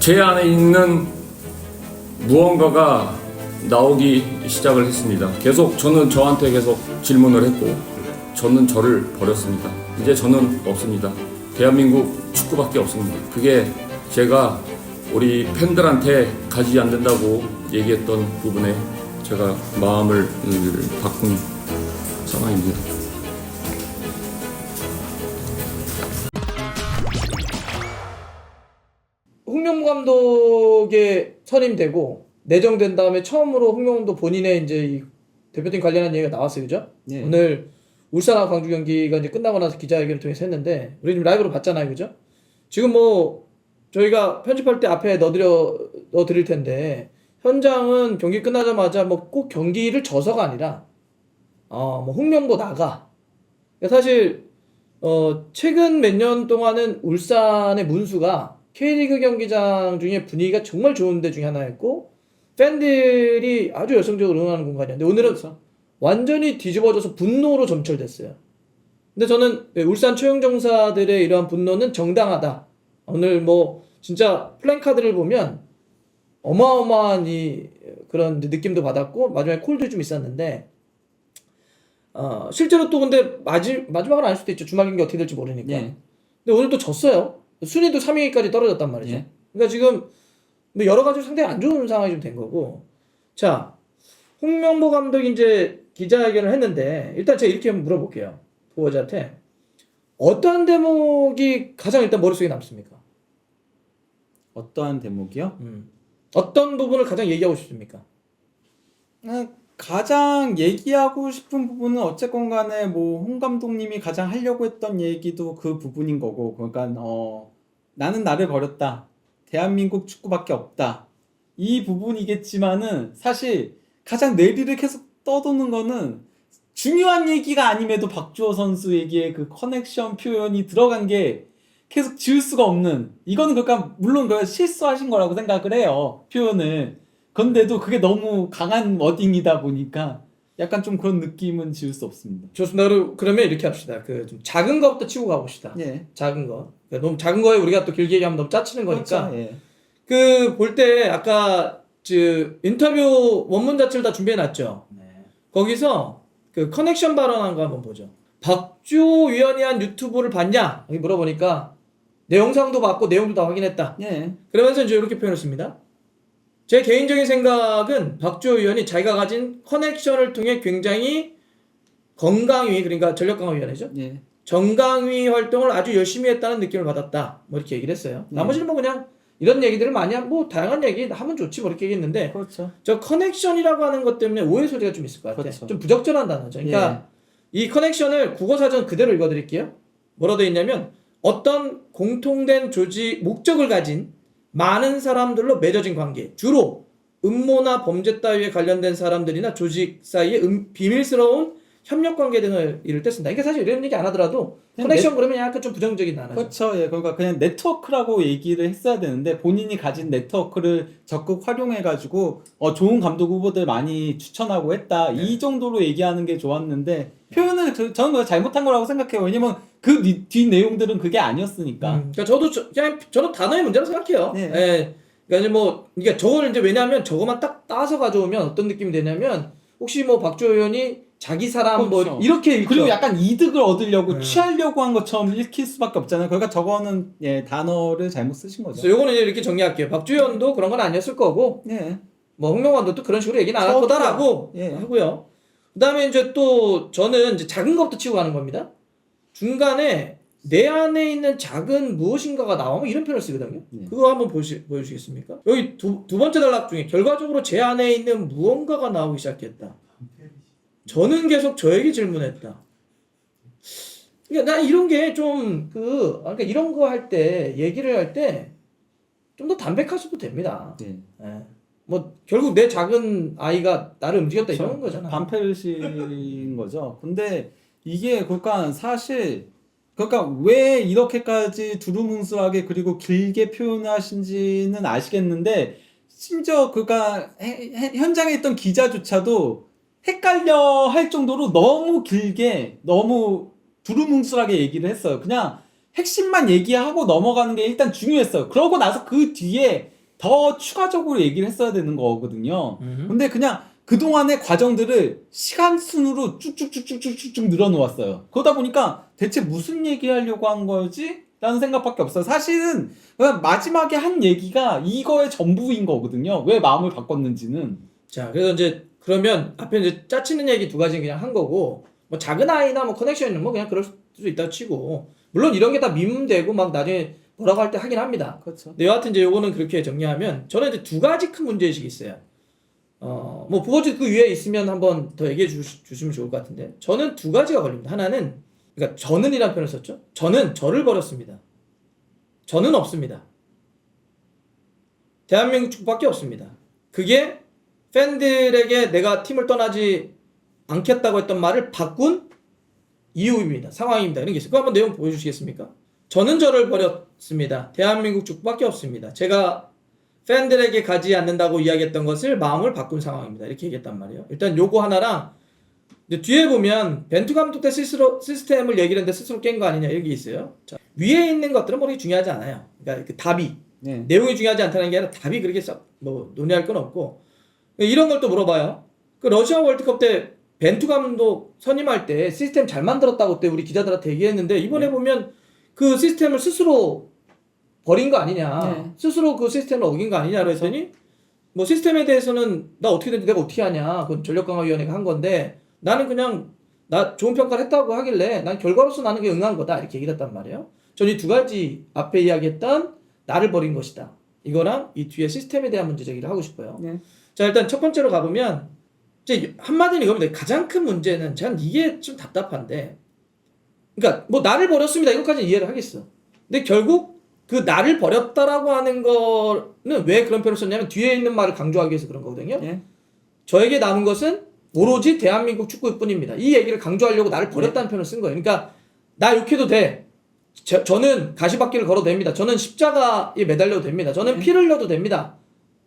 제 안에 있는 무언가가 나오기 시작을 했습니다. 계속 저는 저한테 계속 질문을 했고 저는 저를 버렸습니다. 이제 저는 없습니다. 대한민국 축구밖에 없습니다. 그게 제가 우리 팬들한테 가지 않는다고 얘기했던 부분에 제가 마음을 바꾼 상황입니다. 홍명보 감독에 선임되고 내정된 다음에 처음으로 홍명보 본인의 이제 이 대표팀 관련한 얘기가 나왔어요, 그죠? 네. 오늘 울산하고 광주 경기가 이제 끝나고 나서 기자회견을 통해서 했는데 우리 지금 라이브로 봤잖아요, 그죠? 지금 뭐 저희가 편집할 때 앞에 넣어드릴 텐데 현장은 경기 끝나자마자 뭐 꼭 경기를 져서가 아니라 뭐 홍명보 나가. 그러니까 사실 최근 몇 년 동안은 울산의 문수가 K리그 경기장 중에 분위기가 정말 좋은 데 중에 하나였고 팬들이 아주 열성적으로 응원하는 공간이었는데 오늘은 그렇죠. 완전히 뒤집어져서 분노로 점철됐어요. 근데 저는 울산 초용정사들의 이러한 분노는 정당하다. 오늘 뭐 진짜 플랜카드를 보면 어마어마한 이 그런 느낌도 받았고 마지막에 콜도 좀 있었는데 실제로 또 근데 마지막은 아닐 수도 있죠. 주말 경기 어떻게 될지 모르니까. 예. 근데 오늘 또 졌어요. 순위도 3위까지 떨어졌단 말이죠. 예. 그러니까 지금 뭐 여러 가지로 상당히 안 좋은 상황이 좀 된 거고. 자, 홍명보 감독이 이제 기자회견을 했는데 일단 제가 이렇게 한번 물어볼게요. 후보자한테 어떠한 대목이 가장 일단 머릿속에 남습니까? 어떠한 대목이요? 어떤 부분을 가장 얘기하고 싶습니까? 가장 얘기하고 싶은 부분은 어쨌건 간에 뭐 홍 감독님이 가장 하려고 했던 얘기도 그 부분인 거고, 그러니까 나는 나를 버렸다. 대한민국 축구밖에 없다. 이 부분이겠지만은 사실 가장 뇌리를 계속 떠도는 거는 중요한 얘기가 아님에도 박주호 선수 얘기에 그 커넥션 표현이 들어간 게 계속 지울 수가 없는, 이거는 그러니까 물론 그 실수하신 거라고 생각을 해요, 표현을. 근데도 그게 너무 강한 워딩이다 보니까 약간 좀 그런 느낌은 지울 수 없습니다. 좋습니다. 그러면 이렇게 합시다. 그 좀 작은 거부터 치고 가봅시다. 예. 작은 거. 그러니까 너무 작은 거에 우리가 또 길게 얘기하면 너무 짜치는 거니까. 그렇죠. 예. 그 볼 때 아까 인터뷰 원문 자체를 다 준비해 놨죠. 네. 거기서 그 커넥션 발언한 거 한번 보죠. 박주호 위원이 한 유튜브를 봤냐? 여기 물어보니까 내 영상도 봤고 내용도 다 확인했다. 예. 그러면서 이제 이렇게 표현했습니다. 제 개인적인 생각은 박주호 위원이 자기가 가진 커넥션을 통해 굉장히 건강위, 그러니까 전력강화위원회죠. 예. 정강위 활동을 아주 열심히 했다는 느낌을 받았다. 뭐 이렇게 얘기를 했어요. 나머지는 뭐 그냥 이런 얘기들을 많이 하면 뭐 다양한 얘기 하면 좋지 뭐 이렇게 얘기했는데 그렇죠. 저 커넥션이라고 하는 것 때문에 오해 소리가 좀 있을 것 같아요. 그렇죠. 좀 부적절한 단어죠. 그러니까 이 커넥션을 국어사전 그대로 읽어드릴게요. 뭐라고 되어 있냐면 어떤 공통된 조직 목적을 가진 많은 사람들로 맺어진 관계, 주로 음모나 범죄 따위에 관련된 사람들이나 조직 사이에 비밀스러운 협력관계 등을 이를 때 쓴다. 이게 사실 이런 얘기 안 하더라도 커넥션 그러면 약간 좀 부정적인 단어죠. 그렇죠. 예. 그러니까 그냥 네트워크라고 얘기를 했어야 되는데 본인이 가진 네트워크를 적극 활용해가지고 좋은 감독 후보들 많이 추천하고 했다. 네. 이 정도로 얘기하는 게 좋았는데 표현을 저는 그거 잘못한 거라고 생각해요. 왜냐면 그 뒤 내용들은 그게 아니었으니까. 그러니까 그냥 저는 단어의 문제라고 생각해요. 네. 예. 그러니까 이제 뭐 그러니까 저걸 이제 왜냐하면 저거만 딱 따서 가져오면 어떤 느낌이 되냐면 혹시 뭐 박주호 의원이 자기 사람 그렇죠. 뭐 이렇게 읽죠. 그리고 약간 이득을 얻으려고 네. 취하려고 한 것처럼 읽힐 수밖에 없잖아요. 그러니까 저거는 단어를 잘못 쓰신 거죠. 그래서 요거는 이제 이렇게 정리할게요. 박주호 의원도 그런 건 아니었을 거고 예. 뭐 홍명보 감독도 그런 식으로 얘기는 안 할 거다라고 하고요. 그다음에 이제 또 저는 이제 작은 것부터 치고 가는 겁니다. 중간에 내 안에 있는 작은 무엇인가가 나오면 이런 표현을 쓰거든요. 그거 한번 보여주시겠습니까? 여기 두 번째 단락 중에 결과적으로 제 안에 있는 무언가가 나오기 시작했다. 저는 계속 저에게 질문했다. 그러니까 난 이런 게 좀 그러니까 이런 거 할 때 얘기를 할 때 좀 더 담백하셔도 됩니다. 네. 예. 뭐 결국 내 작은 아이가 나를 움직였다 그렇죠. 이런 거잖아. 반패신 거죠. 근데 이게 그러니까 사실 그러니까 왜 이렇게까지 두루뭉술하게 그리고 길게 표현하신지는 아시겠는데 심지어 그러니까 현장에 있던 기자조차도 헷갈려 할 정도로 너무 길게 너무 두루뭉술하게 얘기를 했어요. 그냥 핵심만 얘기하고 넘어가는 게 일단 중요했어요. 그러고 나서 그 뒤에 더 추가적으로 얘기를 했어야 되는 거거든요. 근데 그냥 그동안의 과정들을 시간 순으로 쭉쭉쭉쭉쭉쭉 늘어놓았어요. 그러다 보니까 대체 무슨 얘기하려고 한 거지? 라는 생각밖에 없어요. 사실은 그냥 마지막에 한 얘기가 이거의 전부인 거거든요. 왜 마음을 바꿨는지는. 자, 그래서 이제 그러면 앞에 이제 짜치는 얘기 두 가지는 그냥 한 거고, 뭐 작은 아이나 뭐 커넥션은 뭐 그냥 그럴 수 있다 치고, 물론 이런 게 다 밈되고 막 나중에 뭐라고 할 때 하긴 합니다. 그렇죠. 근데 여하튼 이제 요거는 그렇게 정리하면 저는 이제 두 가지 큰 문제의식이 있어요. 뭐 부거지 그 위에 있으면 한번 더 얘기해 주시면 좋을 것 같은데, 저는 두 가지가 걸립니다. 하나는, 그러니까 저는이라는 표현을 썼죠. 저는 저를 버렸습니다. 저는 없습니다. 대한민국 축구밖에 없습니다. 그게 팬들에게 내가 팀을 떠나지 않겠다고 했던 말을 바꾼 이유입니다. 상황입니다. 이런 게 있어요. 그거 한번 내용 보여주시겠습니까? 저는 저를 버렸습니다. 대한민국 축구밖에 없습니다. 제가 팬들에게 가지 않는다고 이야기했던 것을 마음을 바꾼 상황입니다. 이렇게 얘기했단 말이에요. 일단 요거 하나랑 이제 뒤에 보면 벤투 감독 때 스스로 시스템을 얘기를 했는데 스스로 깬 거 아니냐 이런 게 있어요. 자, 위에 있는 것들은 뭐 그렇게 중요하지 않아요. 그러니까 그 답이 네. 내용이 중요하지 않다는 게 아니라 답이 그렇게 뭐 논의할 건 없고, 이런 걸 또 물어봐요. 그 러시아 월드컵 때 벤투 감독 선임할 때 시스템 잘 만들었다고 때 우리 기자들한테 얘기했는데, 이번에 보면 그 시스템을 스스로 버린 거 아니냐, 네. 스스로 그 시스템을 어긴 거 아니냐고 했더니, 뭐 시스템에 대해서는 나 어떻게 되는지 내가 어떻게 하냐, 그건 전력강화위원회가 한 건데 나는 그냥 나 좋은 평가를 했다고 하길래 난 결과로서 나는 그게 응한 거다, 이렇게 얘기를 했단 말이에요. 저는 이 두 가지 앞에 이야기했던 나를 버린 것이다, 이거랑 이 뒤에 시스템에 대한 문제 제기를 하고 싶어요. 네. 자, 일단 첫 번째로 가보면 이제 한마디로 이겁니다. 가장 큰 문제는 전 이게 좀 답답한데, 그러니까 뭐 나를 버렸습니다 이것까지는 이해를 하겠어. 근데 결국 그 나를 버렸다라고 하는 거는 왜 그런 표현을 썼냐면 뒤에 있는 말을 강조하기 위해서 그런 거거든요. 예. 저에게 남은 것은 오로지 대한민국 축구일 뿐입니다. 이 얘기를 강조하려고 나를 버렸다는 표현을 쓴 거예요. 그러니까 나 욕해도 돼. 저는 가시밭길을 걸어도 됩니다. 저는 십자가에 매달려도 됩니다. 저는 피를 흘려도 됩니다.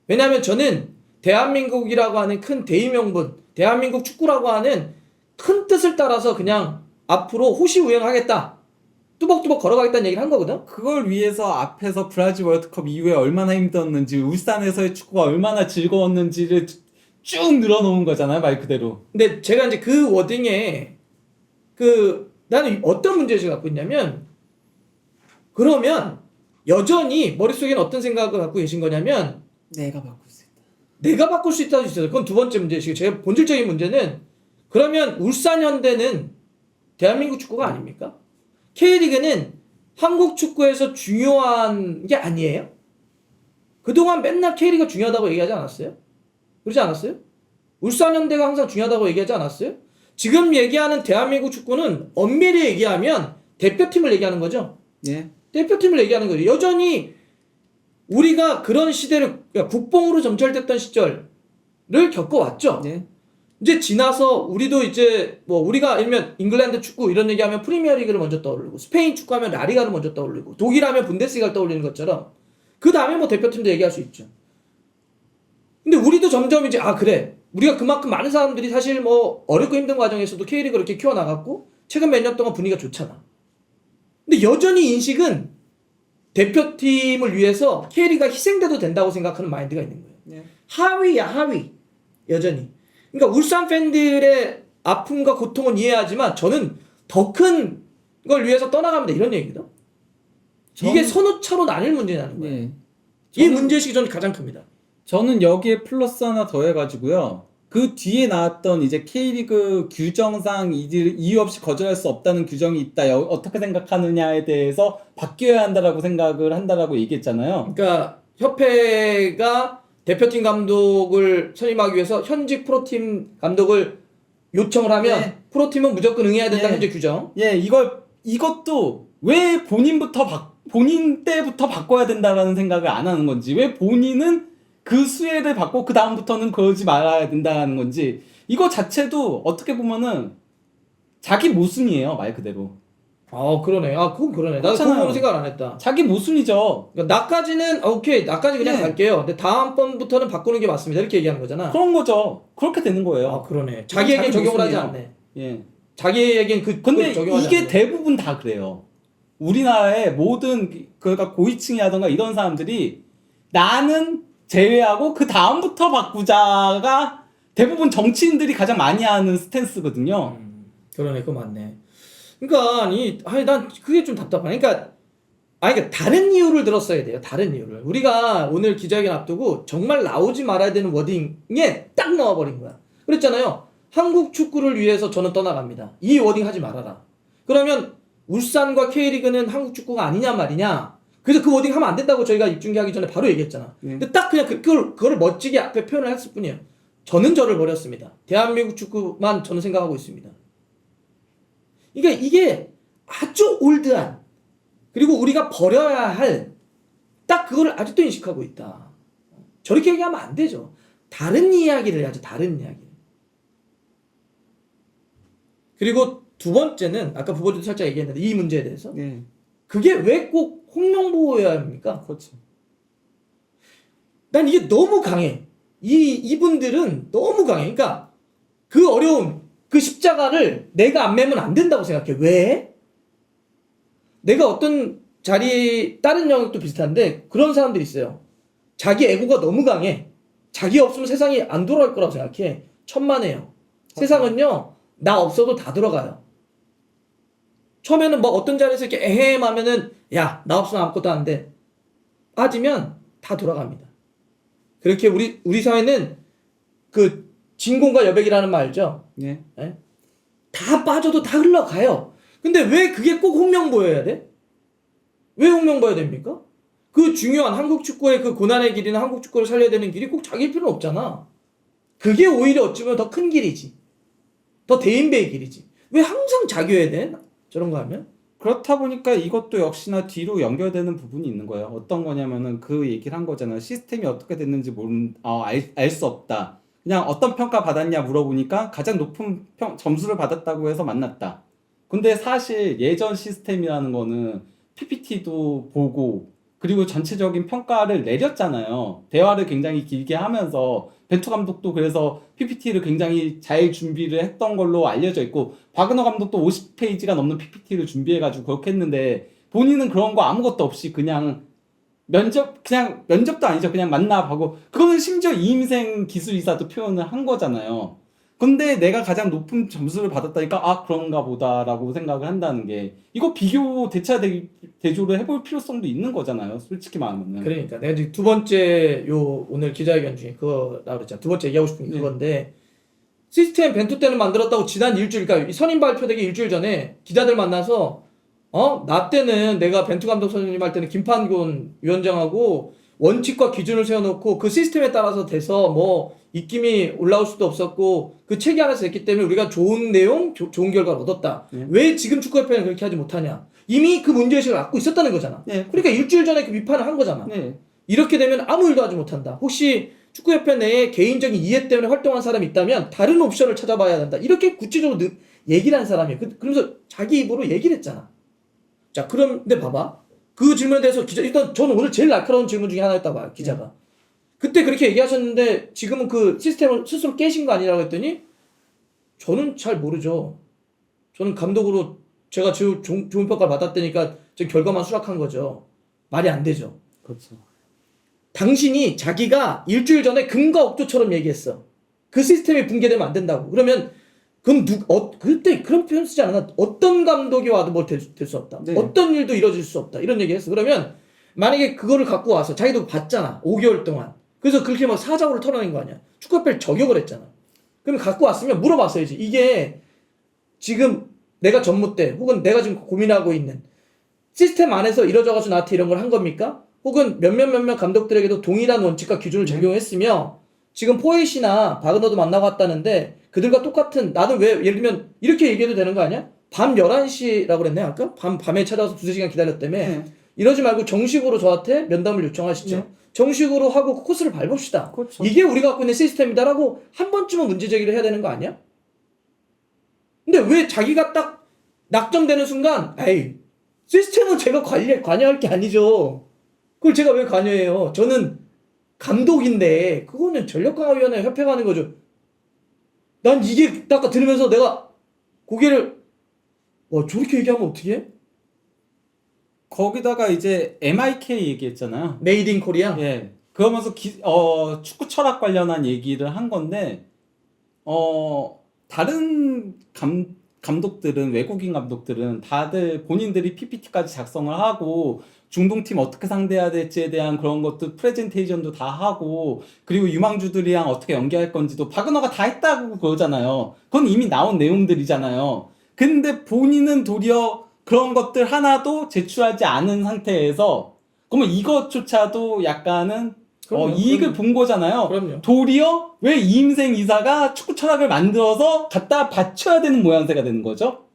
왜냐하면 저는 대한민국이라고 하는 큰 대의명분, 대한민국 축구라고 하는 큰 뜻을 따라서 그냥 앞으로 호시우행하겠다, 뚜벅뚜벅 걸어가겠다는 얘기를 한 거거든. 그걸 위해서 앞에서 브라질 월드컵 이후에 얼마나 힘들었는지, 울산에서의 축구가 얼마나 즐거웠는지를 쭉 늘어놓은 거잖아요, 말 그대로. 근데 제가 이제 그 워딩에 나는 어떤 문제를 갖고 있냐면, 그러면 여전히 머릿속에는 어떤 생각을 갖고 계신 거냐면, 내가 바꿀 수 있다. 내가 바꿀 수 있다고 있어요. 그건 두 번째 문제시고, 제가 본질적인 문제는, 그러면 울산 현대는 대한민국 축구가 아닙니까? K리그는 한국 축구에서 중요한 게 아니에요? 그동안 맨날 K리그가 중요하다고 얘기하지 않았어요? 그러지 않았어요? 울산 현대가 항상 중요하다고 얘기하지 않았어요? 지금 얘기하는 대한민국 축구는 엄밀히 얘기하면 대표팀을 얘기하는 거죠. 예. 대표팀을 얘기하는 거죠. 여전히 우리가 그런 시대를, 그러니까 국뽕으로 점철됐던 시절을 겪어왔죠. 예. 이제 지나서 우리도 이제 뭐 우리가 일면 잉글랜드 축구 이런 얘기하면 프리미어리그를 먼저 떠올리고, 스페인 축구하면 라리가를 먼저 떠올리고, 독일하면 분데스리가를 떠올리는 것처럼 그 다음에 뭐 대표팀도 얘기할 수 있죠. 근데 우리도 점점 이제 그래, 우리가 그만큼 많은 사람들이 사실 뭐 어렵고 힘든 과정에서도 K리그를 이렇게 키워나갔고 최근 몇 년 동안 분위기가 좋잖아. 근데 여전히 인식은 대표팀을 위해서 K리그가 희생돼도 된다고 생각하는 마인드가 있는 거예요. 예. 하위야, 하위. 여전히. 그러니까 울산 팬들의 아픔과 고통은 이해하지만 저는 더 큰 걸 위해서 떠나갑니다, 이런 얘기거든. 이게 선후차로 나뉠 문제라는 거예요. 예. 이 문제의식이 저는 가장 큽니다. 저는 여기에 플러스 하나 더 해가지고요. 그 뒤에 나왔던 이제 K리그 규정상 이유 없이 거절할 수 없다는 규정이 있다. 어떻게 생각하느냐에 대해서 바뀌어야 한다라고 생각을 한다라고 얘기했잖아요. 그러니까 협회가 대표팀 감독을 선임하기 위해서 현직 프로팀 감독을 요청을 하면 네. 프로팀은 무조건 응해야 된다는 네. 현재 규정. 예, 이것도 왜 본인 때부터 바꿔야 된다라는 생각을 안 하는 건지, 왜 본인은 그 수혜를 받고 그 다음부터는 그러지 말아야 된다는 건지, 이거 자체도 어떻게 보면은 자기 모순이에요, 말 그대로. 그러네. 그건 그러네. 나도 그렇잖아요. 그거는 생각 안 했다. 자기 모순이죠. 그러니까 나까지는 오케이, 나까지 그냥 네. 갈게요. 근데 다음번부터는 바꾸는 게 맞습니다, 이렇게 얘기하는 거잖아. 그런 거죠. 그렇게 되는 거예요. 그러네. 자기에겐 자기 적용을 하지 모순이에요. 않네. 예. 자기에겐 근데 그걸 적용하지 이게 않네. 대부분 다 그래요. 우리나라의 모든 그러니까 고위층이라던가 이런 사람들이 나는 제외하고 그 다음부터 바꾸자가 대부분 정치인들이 가장 많이 하는 스탠스거든요. 그러네, 그거 맞네. 그러니까 난 그게 좀 답답하네. 그러니까 다른 이유를 들었어야 돼요. 다른 이유를. 우리가 오늘 기자회견 앞두고 정말 나오지 말아야 되는 워딩에 딱 나와버린 거야. 그랬잖아요. 한국 축구를 위해서 저는 떠나갑니다. 이 워딩 하지 말아라. 그러면 울산과 K리그는 한국 축구가 아니냐 말이냐. 그래서 그 워딩 하면 안 된다고 저희가 입중계하기 전에 바로 얘기했잖아. 근데 딱 그냥 그걸 멋지게 앞에 표현을 했을 뿐이에요. 저는 저를 버렸습니다. 대한민국 축구만 저는 생각하고 있습니다. 그러니까 이게 아주 올드한, 그리고 우리가 버려야 할 딱 그거를 아직도 인식하고 있다. 저렇게 얘기하면 안 되죠. 다른 이야기를 해야죠. 다른 이야기. 그리고 두 번째는 아까 부모님도 살짝 얘기했는데 이 문제에 대해서 네. 그게 왜 꼭 홍명보여야 합니까? 그렇죠. 난 이게 너무 강해. 이분들은 너무 강해. 그러니까 그 어려움, 그 십자가를 내가 안 매면 안 된다고 생각해. 왜? 내가 어떤 다른 영역도 비슷한데 그런 사람들이 있어요. 자기 에고가 너무 강해. 자기 없으면 세상이 안 돌아갈 거라고 생각해. 천만에요. 세상은요, 나 없어도 다 돌아가요. 처음에는 뭐 어떤 자리에서 이렇게 에헴 하면은, 야, 나 없으면 아무것도 안 돼. 빠지면 다 돌아갑니다. 그렇게 우리 사회는 그 진공과 여백이라는 말 알죠? 네. 예? 다 빠져도 다 흘러가요. 근데 왜 그게 꼭 홍명보여야 돼? 왜 홍명보여야 됩니까? 그 중요한 한국 축구의 그 고난의 길이나 한국 축구를 살려야 되는 길이 꼭 자기일 필요는 없잖아. 그게 오히려 어찌보면 더 큰 길이지. 더 대인배의 길이지. 왜 항상 자기여야 돼? 저런 거 하면? 그렇다 보니까 이것도 역시나 뒤로 연결되는 부분이 있는 거예요. 어떤 거냐면은 그 얘기를 한 거잖아요. 시스템이 어떻게 됐는지 알 수 없다. 그냥 어떤 평가 받았냐 물어보니까 가장 높은 점수를 받았다고 해서 만났다. 근데 사실 예전 시스템이라는 거는 PPT도 보고 그리고 전체적인 평가를 내렸잖아요. 대화를 굉장히 길게 하면서 벤투 감독도 그래서 PPT를 굉장히 잘 준비를 했던 걸로 알려져 있고 바그너 감독도 50페이지가 넘는 PPT를 준비해가지고 그렇게 했는데 본인은 그런 거 아무것도 없이 그냥 면접도 아니죠. 그냥 만나보고 그거는 심지어 이임생 기술이사도 표현을 한 거잖아요. 근데 내가 가장 높은 점수를 받았다니까 아 그런가 보다라고 생각을 한다는 게 이거 비교 대조를 해볼 필요성도 있는 거잖아요. 솔직히 말하면. 그러니까 내가 지금 두 번째 오늘 기자회견 중에 그거 나오고 그랬잖아. 두 번째 얘기하고 싶은 게 그건데 시스템 벤투 때는 만들었다고 지난 일주일, 그러니까 선임 발표되기 일주일 전에 기자들 만나서 나 때는 내가 벤투 감독 선임 할 때는 김판곤 위원장하고 원칙과 기준을 세워놓고 그 시스템에 따라서 돼서 뭐 입김이 올라올 수도 없었고 그 체계 안에서 됐기 때문에 우리가 좋은 내용, 좋은 결과를 얻었다. 왜 지금 축구협회는 그렇게 하지 못하냐? 이미 그 문제의식을 갖고 있었다는 거잖아. 네. 그러니까 일주일 전에 그 비판을 한 거잖아. 네. 이렇게 되면 아무 일도 하지 못한다. 혹시 축구협회 내에 개인적인 이해 때문에 활동한 사람이 있다면 다른 옵션을 찾아봐야 한다. 이렇게 구체적으로 얘기를 한 사람이에요. 그러면서 자기 입으로 얘기를 했잖아. 자, 근데 봐봐. 그 질문에 대해서 일단 저는 오늘 제일 날카로운 질문 중에 하나였다 봐요, 기자가. 그때 그렇게 얘기하셨는데 지금은 그 시스템을 스스로 깨신 거 아니라고 했더니 저는 잘 모르죠. 저는 감독으로 제가 좋은 평가를 받았다니까 저 결과만 수락한 거죠. 말이 안 되죠. 그렇죠. 당신이 자기가 일주일 전에 금과 옥조처럼 얘기했어. 그 시스템이 붕괴되면 안 된다고. 그러면 그럼 그때 그런 표현 쓰지 않았나? 어떤 감독이 와도 뭘 될 수 없다. 네. 어떤 일도 이뤄질 수 없다. 이런 얘기 했어. 그러면 만약에 그거를 갖고 와서 자기도 봤잖아. 5개월 동안. 그래서 그렇게 막 사자고를 털어낸 거 아니야. 축구협회를 저격을 했잖아. 그러면 갖고 왔으면 물어봤어야지. 이게 지금 내가 전무 때 혹은 내가 지금 고민하고 있는 시스템 안에서 이뤄져가지고 나한테 이런 걸 한 겁니까? 혹은 몇몇 감독들에게도 동일한 원칙과 기준을 적용했으며 지금 포에시나 바그너도 만나고 왔다는데 그들과 똑같은 나는 왜 예를 들면 이렇게 얘기해도 되는 거 아니야? 밤 11시라고 그랬네 아까? 밤에 찾아와서 2-3시간 기다렸다며 이러지 말고 정식으로 저한테 면담을 요청하시죠. 정식으로 하고 코스를 밟읍시다. 그렇죠. 이게 우리가 갖고 있는 시스템이다라고 한 번쯤은 문제 제기를 해야 되는 거 아니야? 근데 왜 자기가 딱 낙점되는 순간 에이 시스템은 제가 관여할 게 아니죠. 그걸 제가 왜 관여해요? 저는 감독인데 그거는 전력강화위원회 협회가 하는 거죠. 난 이게 딱 들으면서 내가 고개를 저렇게 얘기하면 어떻게 해? 거기다가 이제 MIK 얘기했잖아요. 메이드 인 코리아? 예. 그러면서 축구 철학 관련한 얘기를 한 건데 다른 감독들은 외국인 감독들은 다들 본인들이 PPT까지 작성을 하고 중동팀 어떻게 상대해야 될지에 대한 그런 것도 프레젠테이션도 다 하고 그리고 유망주들이랑 어떻게 연계할 건지도 바그너가 다 했다고 그러잖아요. 그건 이미 나온 내용들이잖아요. 근데 본인은 도리어 그런 것들 하나도 제출하지 않은 상태에서 그러면 이것조차도 약간은 그럼요, 이익을 본 거잖아요. 그럼요. 도리어 왜 이임생 이사가 축구 철학을 만들어서 갖다 바쳐야 되는 모양새가 되는 거죠?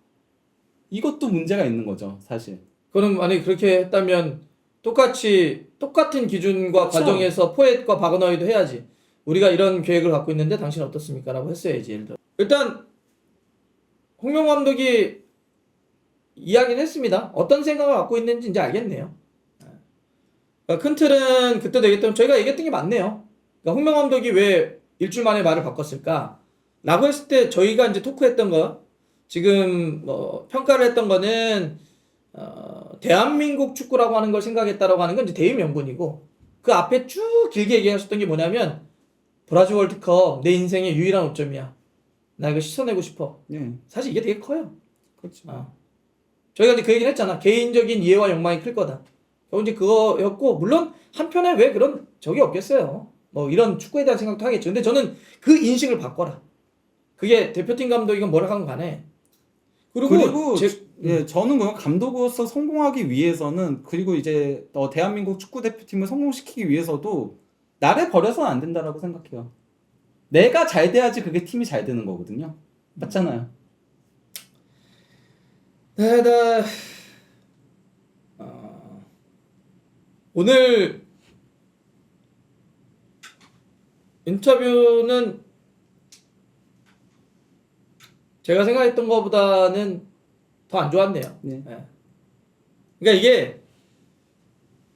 이것도 문제가 있는 거죠, 사실. 그럼 만약에 그렇게 했다면 똑같은 기준과 그렇죠. 과정에서 포엣과 바그너이도 해야지. 우리가 이런 계획을 갖고 있는데 당신은 어떻습니까? 라고 했어야지. 예를 들어. 일단 홍명보 감독이 이야기는 했습니다. 어떤 생각을 갖고 있는지 이제 알겠네요. 그러니까 큰 틀은 그때도 얘기했던 저희가 얘기했던 게 맞네요. 그러니까 홍명보 감독이 왜 일주일 만에 말을 바꿨을까? 라고 했을 때 저희가 이제 토크했던 거 지금 뭐 평가를 했던 거는 대한민국 축구라고 하는 걸 생각했다라고 하는 건 이제 대의 명분이고 그 앞에 쭉 길게 얘기하셨던 게 뭐냐면 브라질 월드컵 내 인생의 유일한 오점이야. 나 이거 씻어내고 싶어. 예, 사실 이게 되게 커요. 그렇죠. 저희가 이제 그 얘기를 했잖아. 개인적인 이해와 욕망이 클 거다. 결국 이제 그거였고 물론 한편에 왜 그런 적이 없겠어요. 뭐 이런 축구에 대한 생각도 하겠죠. 근데 저는 그 인식을 바꿔라. 그게 대표팀 감독이건 뭐라 하건 간에 그리고 예, 저는 그냥 감독으로서 성공하기 위해서는 그리고 이제 대한민국 축구 대표팀을 성공시키기 위해서도 나를 버려서는 안 된다라고 생각해요. 내가 잘 돼야지 그게 팀이 잘 되는 거거든요. 맞잖아요. 네, 오늘 인터뷰는 제가 생각했던 것보다는 더 안 좋았네요. 네. 예. 그러니까 이게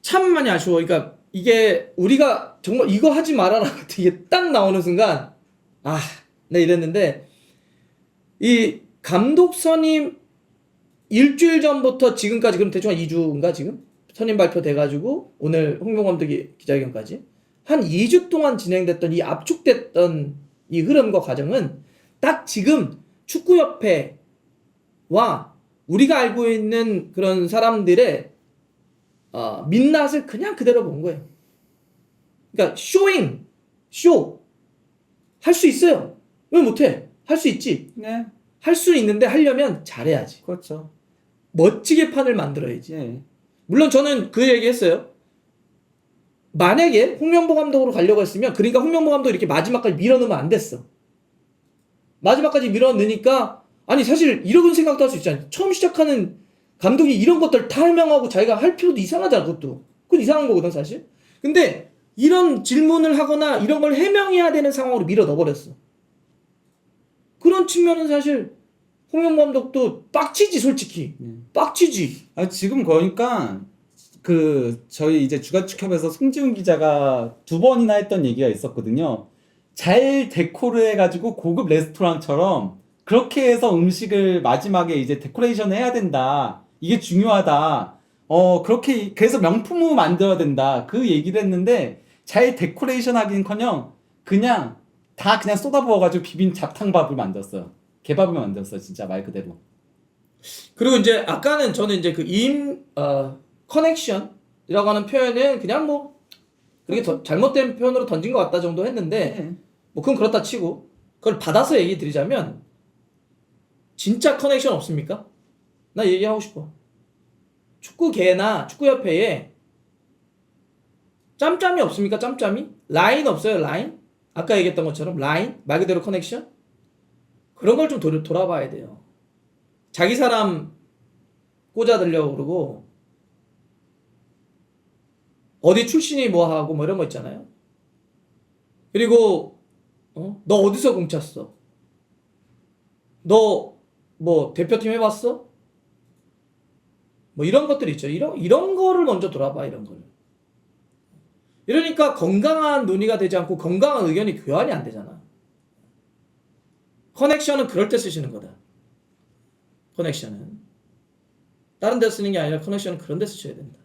참 많이 아쉬워. 그러니까 이게 우리가 정말 이거 하지 말아라 이게 딱 나오는 순간 네 이랬는데 이 감독 선임 일주일 전부터 지금까지 그럼 대충 한 2주인가 지금 선임 발표돼가지고 오늘 홍명보 감독이 기자회견까지 한 2주 동안 진행됐던 이 압축됐던 이 흐름과 과정은 딱 지금 축구협회와 우리가 알고 있는 그런 사람들의 민낯을 그냥 그대로 본 거예요. 그러니까 쇼 할 수 있어요. 왜 못해? 할 수 있지. 네, 할 수 있는데 하려면 잘해야지. 그렇죠. 멋지게 판을 만들어야지. 예, 물론 저는 그 얘기했어요. 만약에 홍명보 감독으로 가려고 했으면 그러니까 홍명보 감독이 이렇게 마지막까지 밀어넣으면 안 됐어. 마지막까지 밀어넣으니까 아니 사실 이런 생각도 할 수 있잖아요. 처음 시작하는 감독이 이런 것들 다 설명하고 자기가 할 필요도 이상하잖아. 그것도. 그건 이상한 거거든 사실. 근데 이런 질문을 하거나 이런 걸 해명해야 되는 상황으로 밀어 넣어버렸어. 그런 측면은 사실 홍명보 감독도 빡치지 솔직히. 빡치지. 지금 그러니까 저희 이제 주간축협에서 송지훈 기자가 2번이나 했던 얘기가 있었거든요. 잘 데코를 해가지고 고급 레스토랑처럼 그렇게 해서 음식을 마지막에 이제 데코레이션을 해야 된다. 이게 중요하다. 그렇게 그래서 명품으로 만들어야 된다. 그 얘기를 했는데 잘 데코레이션 하긴커녕 그냥 다 그냥 쏟아부어가지고 비빔 잡탕밥을 만들었어요. 개밥을 만들었어요. 진짜 말 그대로. 그리고 이제 아까는 저는 이제 커넥션이라고 하는 표현은 그냥 뭐 그렇게 잘못된 표현으로 던진 것 같다 정도 했는데 네. 뭐 그건 그렇다 치고 그걸 받아서 얘기 드리자면 진짜 커넥션 없습니까? 나 얘기하고 싶어. 축구계나 축구협회에 짬짬이 없습니까? 짬짬이? 라인 없어요? 라인? 아까 얘기했던 것처럼 라인? 말 그대로 커넥션? 그런 걸 좀 돌아봐야 돼요. 자기 사람 꽂아들려고 그러고 어디 출신이 뭐 하고 뭐 이런 거 있잖아요. 그리고 너 어디서 공찼어? 너 뭐 대표팀 해봤어? 뭐 이런 것들 있죠. 이런 거를 먼저 돌아봐. 이런 거를. 이러니까 건강한 논의가 되지 않고 건강한 의견이 교환이 안 되잖아. 커넥션은 그럴 때 쓰시는 거다. 커넥션은 다른 데 쓰는 게 아니라 커넥션은 그런 데 쓰셔야 된다.